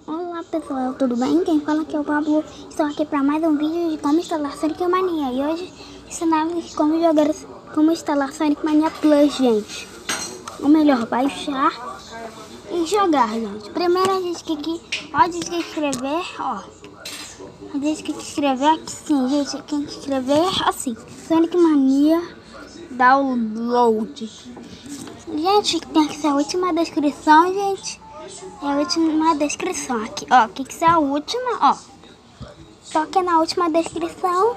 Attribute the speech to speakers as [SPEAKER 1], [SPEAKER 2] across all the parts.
[SPEAKER 1] Olá pessoal, tudo bem? Quem fala aqui é o Pablo. Estou aqui para mais um vídeo de como instalar Sonic Mania. E hoje ensinamos como instalar Sonic Mania Plus, gente. Ou melhor, baixar e jogar, gente. Primeiro a gente pode escrever, ó. A gente tem que escrever aqui sim, gente. Tem que escrever assim, Sonic Mania Download. Gente, tem que ser a última descrição, gente. É a última descrição aqui, ó. Tem que ser a última, ó. Toque na última descrição.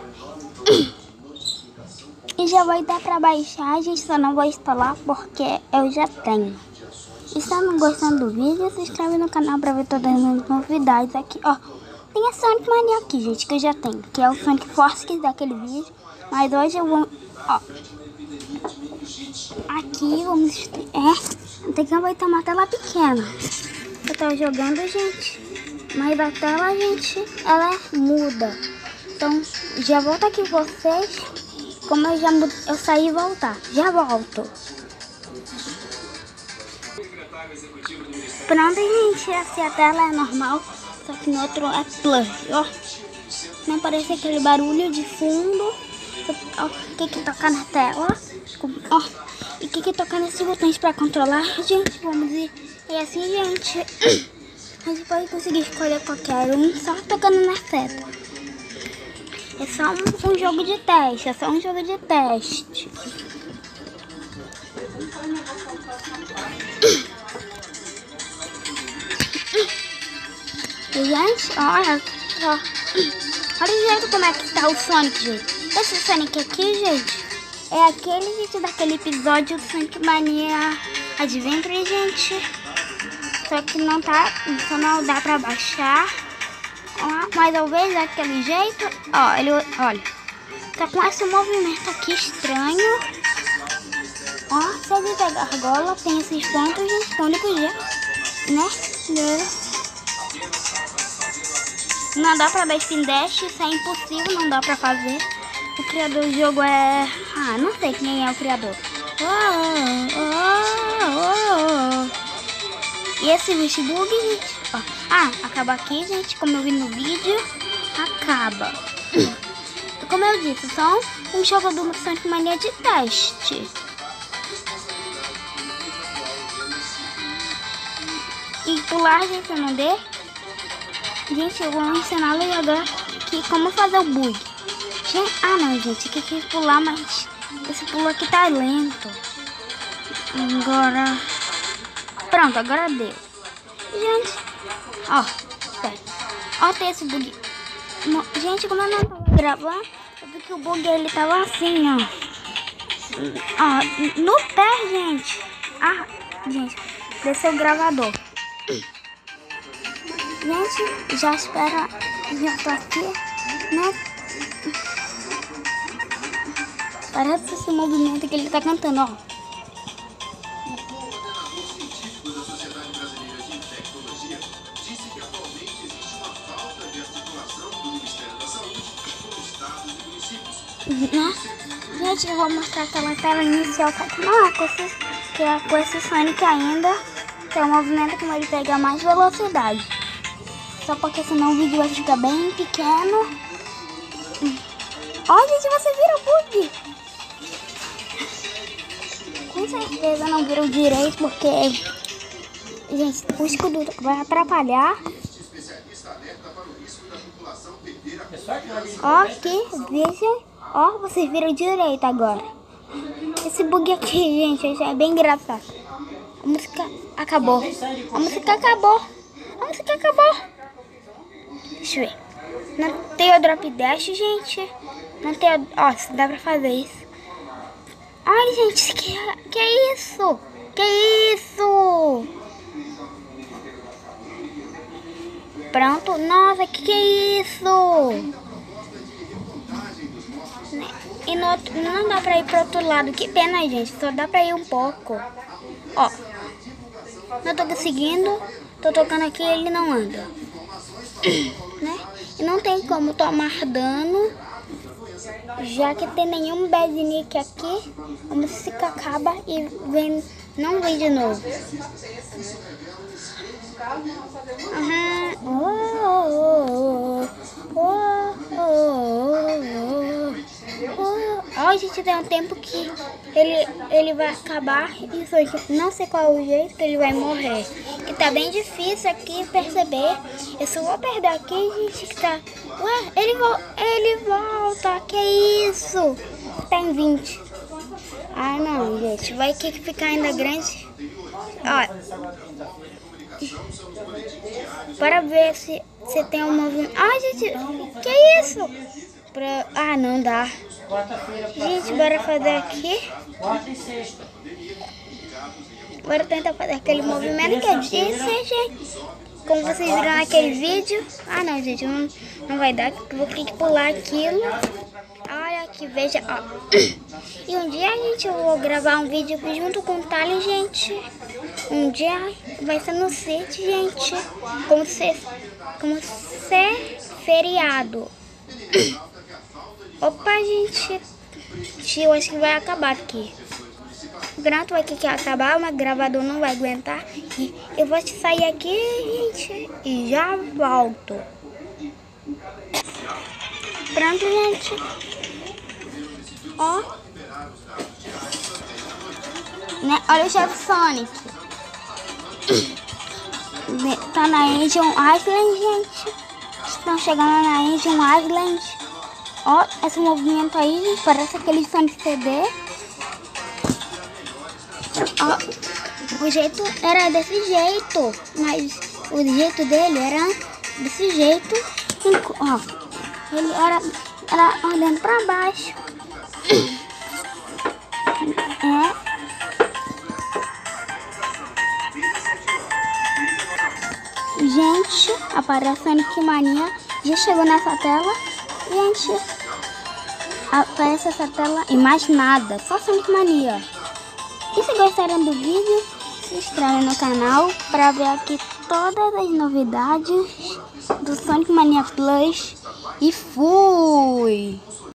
[SPEAKER 1] E já vai dar pra baixar, gente. Só não vou instalar porque eu já tenho. E se não gostando do vídeo, se inscreve no canal pra ver todas as novidades aqui, ó. Tem a Sonic Mania aqui, gente, que eu já tenho. Que é o Sonic Force daquele vídeo. Mas hoje eu vou, ó. Aqui vamos... tem que aproveitar uma tela pequena. Eu tô jogando, gente. Mas a tela, gente, ela muda. Então, já volto aqui com vocês. Como eu saí e voltar. Já volto. Pronto, gente. Assim a tela é normal. Só que no outro é plus, ó. Não aparece aquele barulho de fundo. Ó, tem que tocar na tela. Ó, e tem que tocar nesses botões pra controlar, gente. Vamos ir. E assim, gente, a gente pode conseguir escolher qualquer um só tocando na seta. É só um jogo de teste. É só um jogo de teste. E, gente, olha só. Olha o jeito como é que tá o Sonic, gente. Esse Sonic aqui, gente, é aquele, gente, daquele episódio do Sonic Mania Adventure, gente. Só que só não dá pra baixar. Ó, mas eu vejo daquele jeito. Ó, ele, olha. Tá com esse movimento aqui estranho. Ó, segue da gargola. Tem esses pontos, gente. O único jeito, né? Não dá pra dar spin dash. Isso é impossível, não dá pra fazer. O criador do jogo é... Ah, não sei quem é o criador. E esse bicho bug, gente, ó. Ah, acaba aqui, gente, como eu vi no vídeo. Acaba. Como eu disse, só um jogo do Sonic Mania de teste. E pular, gente, eu não dê. Gente, eu vou ensinar agora aqui como fazer o bug. Gente, ah, não, gente, tem que pular, mas esse pulo aqui tá lento. Agora... Pronto, agora deu. Gente, ó, ó, tem esse bug. Gente, como eu não tava gravando, eu vi que o bug ele tava assim, ó. Ó, no pé, gente. Ah, gente, desceu o gravador. Gente, já espera, já tô aqui, né? Parece esse movimento que ele tá cantando, ó. Né? Gente, eu vou mostrar aquela tela inicial que não é com esse Sonic ainda. Tem um movimento que ele pega mais velocidade. Só porque senão o vídeo vai ficar bem pequeno. Ó, gente, você vira o bug. Com certeza não viram direito porque, gente, o escudo vai atrapalhar. Ó, aqui, vejam. Ó, vocês viram direito agora. Esse bug aqui, gente, é bem engraçado. A música acabou. A música acabou. A música acabou. Deixa eu ver. Não tem o drop dash, gente. Não tem o... Ó, dá pra fazer isso. Ai, gente, que é isso? Que isso? Pronto. Nossa, que é isso? E não dá pra ir pro outro lado. Que pena, gente. Só dá pra ir um pouco. Ó. Não tô conseguindo. Tô tocando aqui e ele não anda. Né? E não tem como tomar dano. Já que tem nenhum Badnick aqui. A música acaba e não vem de novo. Ó, gente, tem um tempo que ele vai acabar e Sonic, não sei qual é o jeito que ele vai morrer. Que tá bem difícil aqui perceber. Eu só vou perder aqui, gente, que tá... Ué, ele volta, que isso? Tá em 20. Ah, não, gente, vai ter que ficar ainda grande. Ó, para ver se tem um movimento. Ah, gente, que isso? Ah, não dá. Gente, bora fazer aqui. Bora tentar fazer aquele movimento que eu disse, gente. Como vocês viram naquele vídeo. Ah, não, gente, não vai dar. Vou ter que pular aquilo. Olha aqui, veja, ó. E um dia, gente, eu vou gravar um vídeo junto com o Thales, gente. Um dia vai ser no sítio, gente. Como ser feriado. Opa, gente. Eu acho que vai acabar aqui. O granto vai ter que acabar, mas o gravador não vai aguentar. E eu vou sair aqui, gente, e já volto. Pronto, gente. Ó. Né? Olha o chefe Sonic. Tá na Engine Island, gente. Estão chegando na Engine Island. Ó, esse movimento aí, gente, parece aquele Sonic CD. Ó, o jeito era desse jeito, mas o jeito dele era desse jeito. Ó, ele era olhando pra baixo. Gente, aparece Sonic Mania. Já chegou nessa tela. Gente, aparece essa tela e mais nada. Só Sonic Mania. E se gostaram do vídeo, se inscreve no canal para ver aqui todas as novidades do Sonic Mania Plus. E fui!